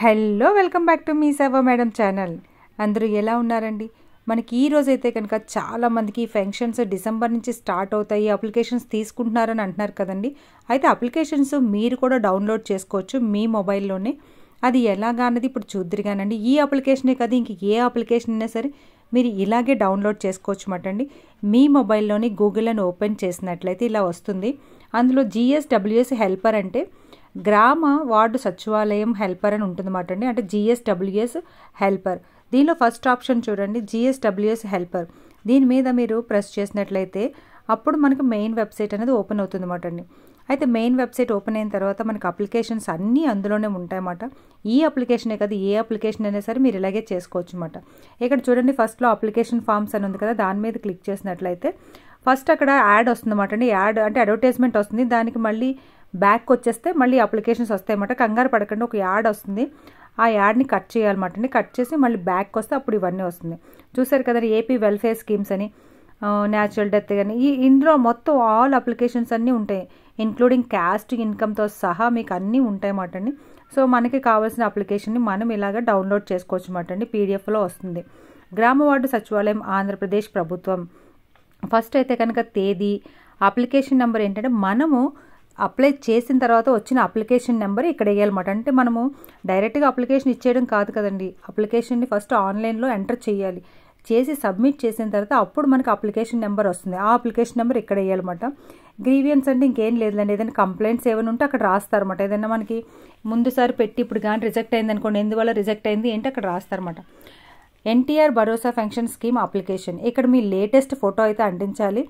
Hello welcome back to me సేవ madam channel. అందరూ ఎలా ఉన్నారండి? మనకి ఈ రోజైతే కనుక చాలామందికి ఫంక్షన్స్ డిసెంబర్ నుంచి స్టార్ట్ అవుతాయి, అప్లికేషన్స్ తీసుకుంటున్నారని అంటున్నారు కదండి. అయితే అప్లికేషన్స్ మీరు కూడా డౌన్లోడ్ చేసుకోవచ్చు మీ మొబైల్లోనే. అది ఎలాగా అన్నది ఇప్పుడు చూద్దరుగానండి. ఈ అప్లికేషనే కదా, ఇంక ఏ అప్లికేషన్ అయినా సరే మీరు ఇలాగే డౌన్లోడ్ చేసుకోవచ్చు అన్నమాట అండి. మీ మొబైల్లోని గూగుల్ అని ఓపెన్ చేసినట్లయితే ఇలా వస్తుంది. అందులో GSWS హెల్పర్ అంటే గ్రామ వార్డు సచివాలయం హెల్పర్ అని ఉంటుందన్నమాట అండి. అంటే GSWS హెల్పర్. దీనిలో ఫస్ట్ ఆప్షన్ చూడండి, GSWS హెల్పర్. దీని మీద మీరు ప్రెస్ చేసినట్లయితే అప్పుడు మనకు మెయిన్ వెబ్సైట్ అనేది ఓపెన్ అవుతుందన్నమాట అండి. అయితే మెయిన్ వెబ్సైట్ ఓపెన్ అయిన తర్వాత మనకు అప్లికేషన్స్ అన్నీ అందులోనే ఉంటాయన్నమాట. ఈ అప్లికేషనే కదా, ఏ అప్లికేషన్ అయినా సరే మీరు ఇలాగే చేసుకోవచ్చు అన్నమాట. ఇక్కడ చూడండి, ఫస్ట్లో అప్లికేషన్ ఫామ్స్ అని ఉంది కదా, దాని మీద క్లిక్ చేసినట్లయితే ఫస్ట్ అక్కడ యాడ్ వస్తుందన్నమాట అండి. యాడ్ అంటే అడ్వర్టైజ్మెంట్ వస్తుంది. దానికి మళ్ళీ బ్యాక్ వచ్చేస్తే మళ్ళీ అప్లికేషన్స్ వస్తాయన్నమాట. కంగారు పడకండి, ఒక యాడ్ వస్తుంది. ఆ యాడ్ని కట్ చేయాలన్నమాట అండి. కట్ చేసి మళ్ళీ బ్యాక్ వస్తే అప్పుడు ఇవన్నీ వస్తుంది. చూసారు కదా, ఏపీ వెల్ఫేర్ స్కీమ్స్ అని, న్యాచురల్ డెత్ కానీ ఇందులో మొత్తం ఆల్ అప్లికేషన్స్ అన్నీ ఉంటాయి, ఇంక్లూడింగ్ క్యాస్ట్ ఇన్కమ్తో సహా మీకు అన్నీ ఉంటాయన్నమాట అండి. సో మనకి కావాల్సిన అప్లికేషన్ని మనం ఇలాగ డౌన్లోడ్ చేసుకోవచ్చు అన్నమాట అండి. PDFలో వస్తుంది. గ్రామ వార్డు సచివాలయం ఆంధ్రప్రదేశ్ ప్రభుత్వం. ఫస్ట్ అయితే కనుక తేదీ, అప్లికేషన్ నెంబర్ ఏంటంటే మనము అప్లై చేసిన తర్వాత వచ్చిన అప్లికేషన్ నెంబర్ ఇక్కడ వేయాలన్నమాట. అంటే మనము డైరెక్ట్గా అప్లికేషన్ ఇచ్చేయడం కాదు కదండి. అప్లికేషన్ని ఫస్ట్ ఆన్లైన్లో ఎంటర్ చేయాలి. చేసి సబ్మిట్ చేసిన తర్వాత అప్పుడు మనకు అప్లికేషన్ నెంబర్ వస్తుంది. ఆ అప్లికేషన్ నెంబర్ ఇక్కడ వేయాలన్నమాట. గ్రీవియన్స్ అంటే ఇంకేం లేదండి, ఏదైనా కంప్లైంట్స్ ఏమైనా ఉంటే అక్కడ రాస్తారన్నమాట. ఏదైనా మనకి ముందుసారి పెట్టి ఇప్పుడు కానీ రిజెక్ట్ అయింది అనుకోండి, ఎందువల్ల రిజెక్ట్ అయింది ఏంటి అక్కడ రాస్తారన్నమాట. NTR భరోసా పెన్షన్ స్కీమ్ అప్లికేషన్. ఇక్కడ మీ లేటెస్ట్ ఫోటో అయితే అంటించాలి.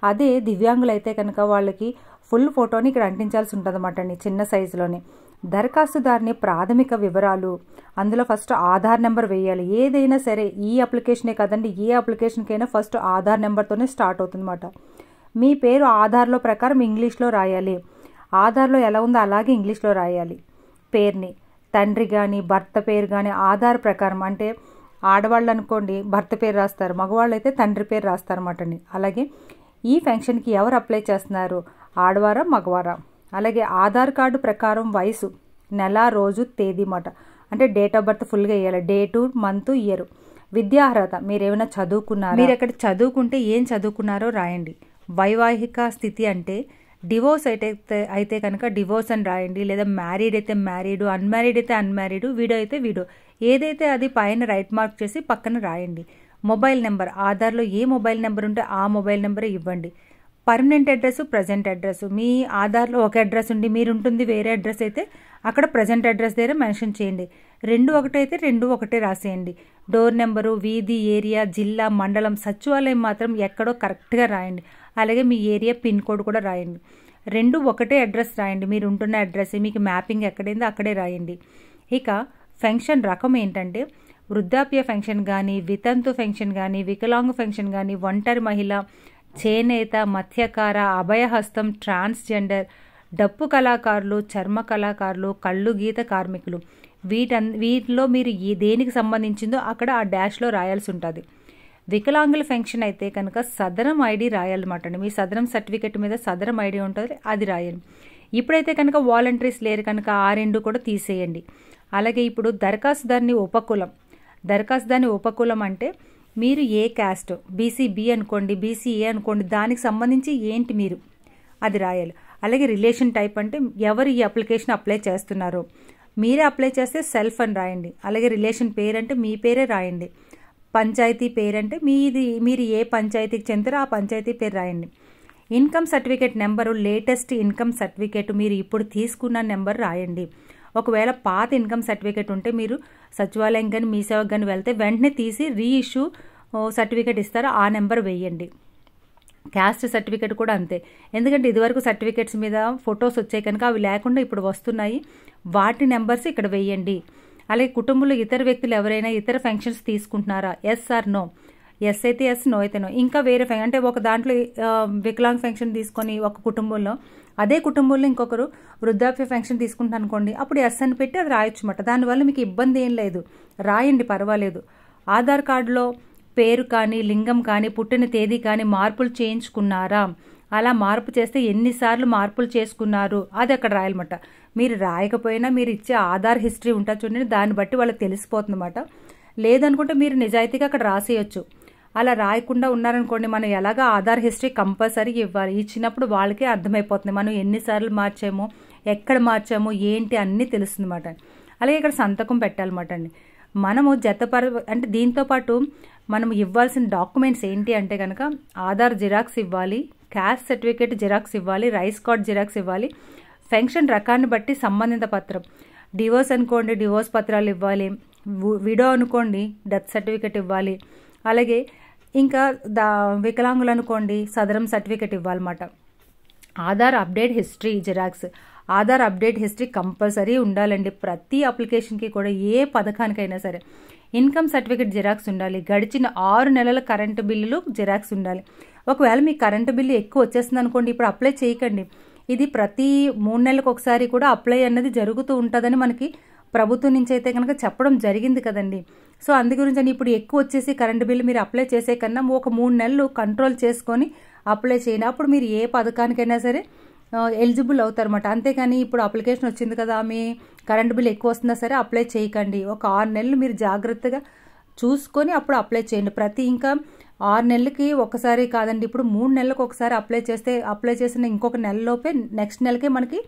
అదే దివ్యాంగులు అయితే కనుక వాళ్ళకి ఫుల్ ఫోటోని ఇక్కడ అంటించాల్సి ఉంటుంది అన్నమాట అండి, చిన్న సైజులోనే. దరఖాస్తుదారుని ప్రాథమిక వివరాలు, అందులో ఫస్ట్ ఆధార్ నెంబర్ వేయాలి. ఏదైనా సరే ఈ అప్లికేషనే కదండి, ఏ అప్లికేషన్కైనా ఫస్ట్ ఆధార్ నెంబర్తోనే స్టార్ట్ అవుతుందన్నమాట. మీ పేరు ఆధార్లో ప్రకారం ఇంగ్లీష్లో రాయాలి. ఆధార్లో ఎలా ఉందో అలాగే ఇంగ్లీష్లో రాయాలి. పేరుని తండ్రి కానీ భర్త పేరు కానీ ఆధార్ ప్రకారం, అంటే ఆడవాళ్ళు అనుకోండి భర్త పేరు రాస్తారు, మగవాళ్ళు అయితే తండ్రి పేరు రాస్తారన్నమాట అండి. అలాగే ఈ ఫంక్షన్కి ఎవరు అప్లై చేస్తున్నారు, ఆడవారా మగవారా. అలాగే ఆధార్ కార్డు ప్రకారం వయసు, నెల రోజు తేదీ మాట, అంటే డేట్ ఆఫ్ బర్త్ ఫుల్గా వేయాలి, డేటు మంత్ ఇయర్. విద్యార్హత, మీరు ఏమైనా చదువుకున్నారా, మీరు ఎక్కడ చదువుకుంటే ఏం చదువుకున్నారో రాయండి. వైవాహిక స్థితి అంటే డివోర్స్ అయితే కనుక డివోర్స్ అని రాయండి, లేదా మ్యారీడ్ అయితే మ్యారీడు, అన్మ్యారీడ్ అయితే అన్మ్యారీడు, వీడో అయితే వీడో, ఏదైతే అది పైన రైట్ మార్క్ చేసి పక్కన రాయండి. మొబైల్ నెంబర్, ఆధార్లో ఏ మొబైల్ నెంబర్ ఉంటే ఆ మొబైల్ నెంబరే ఇవ్వండి. పర్మనెంట్ అడ్రస్, ప్రజెంట్ అడ్రస్, మీ ఆధార్లో ఒక అడ్రస్ ఉండి మీరు ఉంటుంది వేరే అడ్రస్ అయితే అక్కడ ప్రజెంట్ అడ్రస్ దగ్గర మెన్షన్ చేయండి. 2 ఒకటైతే 2 ఒకటే రాసేయండి. డోర్ నెంబరు, వీధి, ఏరియా, జిల్లా, మండలం, సచివాలయం మాత్రం ఎక్కడో కరెక్ట్గా రాయండి. అలాగే మీ ఏరియా పిన్ కోడ్ కూడా రాయండి. 2 ఒకటే అడ్రస్ రాయండి, మీరు ఉంటున్న అడ్రస్, మీకు మ్యాపింగ్ ఎక్కడైందో అక్కడే రాయండి. ఇక ఫంక్షన్ రకం ఏంటంటే వృద్ధాప్య ఫంక్షన్ కానీ, వితంతు ఫంక్షన్ కానీ, వికలాంగు ఫంక్షన్ కానీ, ఒంటరి మహిళ, చేనేత, మత్స్యకార, అభయహస్తం, ట్రాన్స్జెండర్, డప్పు కళాకారులు, చర్మ కళాకారులు, కళ్ళు గీత కార్మికులు, వీటిలో మీరు దేనికి సంబంధించిందో అక్కడ ఆ డాష్లో రాయాల్సి ఉంటుంది. వికలాంగుల ఫంక్షన్ అయితే కనుక సదరం ID రాయాలన్నమాట అండి. మీ సదరం సర్టిఫికెట్ మీద సదరం ID ఉంటుంది, అది రాయాలి. ఇప్పుడైతే కనుక వాలంటీర్స్ లేరు కనుక ఆ 2 కూడా తీసేయండి. అలాగే ఇప్పుడు దరఖాస్తుదారుని ఉపకులం అంటే మీరు ఏ క్యాస్ట్, BCB అనుకోండి, BCA అనుకోండి, దానికి సంబంధించి ఏంటి మీరు అది రాయాలి. అలాగే రిలేషన్ టైప్ అంటే ఎవరు ఈ అప్లికేషన్ అప్లై చేస్తున్నారో, మీరే అప్లై చేస్తే సెల్ఫ్ అని రాయండి. అలాగే రిలేషన్ పేరు అంటే మీ పేరే రాయండి. పంచాయతీ పేరు అంటే మీరు ఏ పంచాయతీకి చెందుతారో ఆ పంచాయతీ పేరు రాయండి. Income certificate number, latest income certificate మీరు ఇప్పుడు తీసుకున్న నెంబర్ రాయండి. ఒకవేళ పాత ఇన్కమ్ సర్టిఫికేట్ ఉంటే మీరు సచివాలయం కానీ మీ సేవకు కానీ వెళ్తే వెంటనే తీసి రీఇష్యూ సర్టిఫికేట్ ఇస్తారో ఆ నెంబర్ వేయండి. క్యాస్ట్ సర్టిఫికేట్ కూడా అంతే, ఎందుకంటే ఇదివరకు సర్టిఫికేట్స్ మీద ఫొటోస్ వచ్చాయి కనుక అవి లేకుండా ఇప్పుడు వస్తున్నాయి, వాటి నెంబర్స్ ఇక్కడ వేయండి. అలాగే కుటుంబంలో ఇతర వ్యక్తులు ఎవరైనా ఇతర ఫంక్షన్స్ తీసుకుంటున్నారా, ఎస్ ఆర్ నో, ఎస్ అయితే ఎస్, నో అయితే నో. ఇంకా వేరే అంటే ఒక దాంట్లో వికలాంగ్ ఫంక్షన్ తీసుకొని ఒక కుటుంబంలో, అదే కుటుంబంలో ఇంకొకరు వృద్ధాప్య ఫంక్షన్ తీసుకుంటాను అనుకోండి, అప్పుడు ఎస్ అని పెట్టి అది రాయొచ్చు అన్నమాట. దానివల్ల మీకు ఇబ్బంది ఏం లేదు, రాయండి, పర్వాలేదు. ఆధార్ కార్డులో పేరు కానీ, లింగం కానీ, పుట్టిన తేదీ కానీ మార్పులు చేయించుకున్నారా, అలా మార్పు చేస్తే ఎన్నిసార్లు మార్పులు చేసుకున్నారు అది అక్కడ రాయాలన్నమాట. మీరు రాయకపోయినా మీరు ఇచ్చే ఆధార్ హిస్టరీ ఉంటుంది చూడండి, దాన్ని బట్టి వాళ్ళకి తెలిసిపోతుంది అన్నమాట. లేదనుకుంటే మీరు నిజాయితీగా అక్కడ రాసేయచ్చు. అలా రాయకుండా ఉన్నారనుకోండి, మనం ఎలాగా ఆధార్ హిస్టరీ కంపల్సరీ ఇవ్వాలి. ఇచ్చినప్పుడు వాళ్ళకే అర్థమైపోతుంది మనం ఎన్నిసార్లు మార్చామో, ఎక్కడ మార్చామో, ఏంటి అన్నీ తెలుస్తుంది అన్నమాట. అలాగే ఇక్కడ సంతకం పెట్టాలన్నమాట అండి. మనము అంటే దీంతో పాటు మనం ఇవ్వాల్సిన డాక్యుమెంట్స్ ఏంటి అంటే కనుక ఆధార్ జిరాక్స్ ఇవ్వాలి, క్యాస్ట్ సర్టిఫికేట్ జిరాక్స్ ఇవ్వాలి, రైస్ కార్డ్ జిరాక్స్ ఇవ్వాలి, పెన్షన్ రకాన్ని బట్టి సంబంధిత పత్రం, డివోర్స్ అనుకోండి డివోర్స్ పత్రాలు ఇవ్వాలి, విడో అనుకోండి డెత్ సర్టిఫికేట్ ఇవ్వాలి, అలాగే ఇంకా వికలాంగులు అనుకోండి సదరం సర్టిఫికేట్ ఇవ్వాలన్నమాట. Aadhaar update history xerox, Aadhaar update history compulsory ఉండాలండి ప్రతి అప్లికేషన్కి కూడా, ఏ పథకానికైనా సరే. ఇన్కమ్ సర్టిఫికేట్ జిరాక్స్ ఉండాలి, గడిచిన 6 నెలల కరెంటు బిల్లులు జిరాక్స్ ఉండాలి. ఒకవేళ మీ కరెంటు బిల్లు ఎక్కువ వచ్చేస్తుంది అనుకోండి, ఇప్పుడు అప్లై చేయకండి. ఇది ప్రతి 3 నెలలకు ఒకసారి కూడా అప్లై అన్నది జరుగుతూ ఉంటుందని మనకి ప్రభుత్వం నుంచి అయితే కనుక చెప్పడం జరిగింది కదండి. సో అందు గురించి అని ఇప్పుడు ఎక్కువ వచ్చేసి కరెంటు బిల్లు మీరు అప్లై చేసే కన్నా ఒక 3 నెలలు కంట్రోల్ చేసుకొని అప్లై చేయండి. అప్పుడు మీరు ఏ పథకానికైనా సరే ఎలిజిబుల్ అవుతారన్నమాట. అంతేకాని ఇప్పుడు అప్లికేషన్ వచ్చింది కదా మీ కరెంటు బిల్ ఎక్కువ వస్తుందా సరే అప్లై చేయకండి. ఒక 6 నెలలు మీరు జాగ్రత్తగా చూసుకొని అప్పుడు అప్లై చేయండి. ఇంకా 6 నెలలకి ఒకసారి కాదండి, ఇప్పుడు 3 నెలలకు ఒకసారి అప్లై చేసిన ఇంకొక నెలలోపే నెక్స్ట్ నెలకే మనకి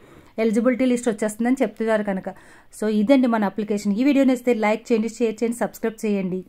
ఎలిజిబిలిటీ లిస్ట్ వచ్చేస్తుందని చెప్తున్నారు కనుక. సో ఇదండి మన అప్లికేషన్. ఈ వీడియో నచ్చితే లైక్ చేయండి, షేర్ చేయండి, సబ్స్క్రైబ్ చేయండి.